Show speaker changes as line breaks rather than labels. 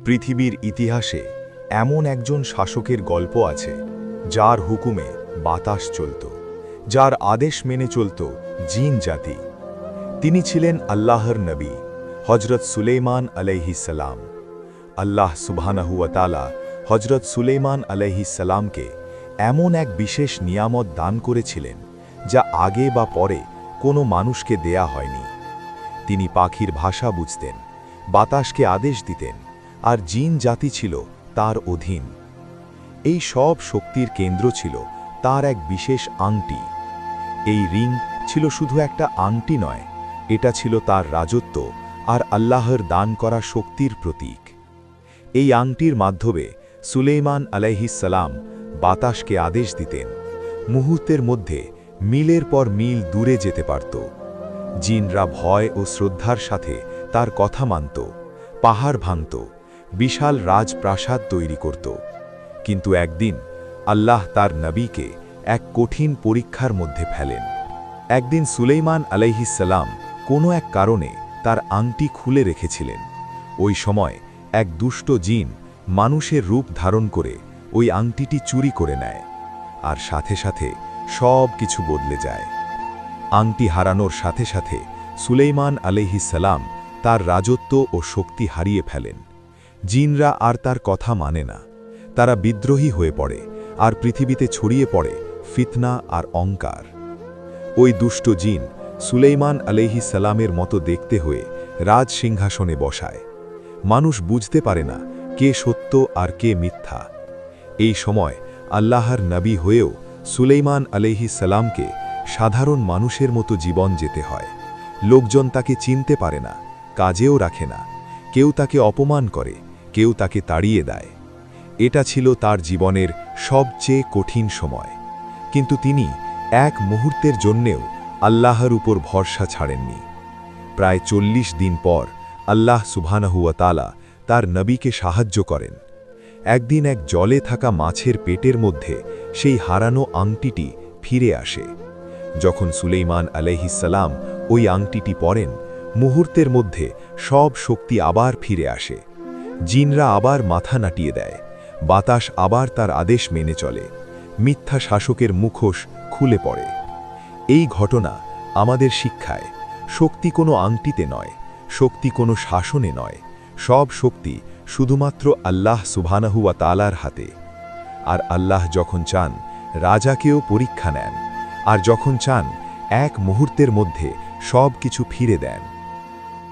পৃথিবীর ইতিহাসে এমন একজন শাসকের গল্প আছে যার হুকুমে বাতাস চলত, যার আদেশ মেনে চলত জিন জাতি। তিনি ছিলেন আল্লাহর নবী হজরত সুলেইমান আলাইহিস সালাম। আল্লাহ সুবহানাহু ওয়া তাআলা হজরত সুলেইমান আলাইহিস সালামকে এমন এক বিশেষ নিয়ামত দান করেছিলেন যা আগে বা পরে কোনো মানুষকে দেয়া হয়নি। তিনি পাখির ভাষা বুঝতেন, বাতাসকে আদেশ দিতেন, আর জিন জাতি ছিল তার অধীন। এই সব শক্তির কেন্দ্র ছিল তার এক বিশেষ আংটি। এই রিং ছিল শুধু একটা আংটি নয়, এটা ছিল তার রাজত্ব আর আল্লাহর দান করা শক্তির প্রতীক। এই আংটির মাধ্যমে সুলেইমান আলাইহিস সালাম বাতাসকে আদেশ দিতেন, মুহূর্তের মধ্যে মিলের পর মিল দূরে যেতে পারত। জিনরা ভয় ও শ্রদ্ধার সাথে তার কথা মানত, পাহাড় ভাঙত, বিশাল রাজপ্রাসাদ তৈরি করত। কিন্তু একদিন আল্লাহ তার নবীকে এক কঠিন পরীক্ষার মধ্যে ফেলেন। একদিন সুলেইমান আলাইহিস সালাম কোনো এক কারণে তার আংটি খুলে রেখেছিলেন। ওই সময় এক দুষ্ট জিন মানুষের রূপ ধারণ করে ওই আংটিটি চুরি করে নেয়, আর সাথে সাথে সব কিছু বদলে যায়। আংটি হারানোর সাথে সাথে সুলেইমান আলাইহিস সালাম তার রাজত্ব ও শক্তি হারিয়ে ফেলেন। জিনরা আর তার কথা মানে না, তারা বিদ্রোহী হয়ে পড়ে, আর পৃথিবীতে ছড়িয়ে পড়ে ফিতনা আর অহংকার। ওই দুষ্ট জিন সুলেইমান আলাইহিস সালামের মতো দেখতে হয়ে রাজ সিংহাসনে বসায়। মানুষ বুঝতে পারে না কে সত্য আর কে মিথ্যা। এই সময় আল্লাহর নবী হয়েও সুলেইমান আলাইহিস সালামকে সাধারণ মানুষের মতো জীবন যেতে হয়। লোকজন তাকে চিনতে পারে না, কাজেও রাখে না, কেউ তাকে অপমান করে, কেউ তাকে তাড়িয়ে দেয়। এটা ছিল তার জীবনের সবচেয়ে কঠিন সময়। কিন্তু তিনি এক মুহূর্তের জন্যেও আল্লাহর উপর ভরসা ছাড়েননি। প্রায় ৪০ দিন পর আল্লাহ সুবহানাহু ওয়া তাআলা তার নবীকে সাহায্য করেন। একদিন এক জলে থাকা মাছের পেটের মধ্যে সেই হারানো আংটিটি ফিরে আসে। যখন সুলেইমান আলাইহিস সালাম ওই আংটিটি পরেন, মুহূর্তের মধ্যে সব শক্তি আবার ফিরে আসে। জিনরা আবার মাথা নাটিয়ে দেয়, বাতাস আবার তার আদেশ মেনে চলে, মিথ্যা শাসকের মুখোশ খুলে পড়ে। এই ঘটনা আমাদের শিক্ষায় শক্তি কোনো আংটিতে নয়, শক্তি কোনো শাসনে নয়, সব শক্তি শুধুমাত্র আল্লাহ সুবহানাহু ওয়া তাআলার হাতে। আর আল্লাহ যখন চান রাজাকেও পরীক্ষা নেন, আর যখন চান এক মুহূর্তের মধ্যে সব কিছু ফিরে দেন।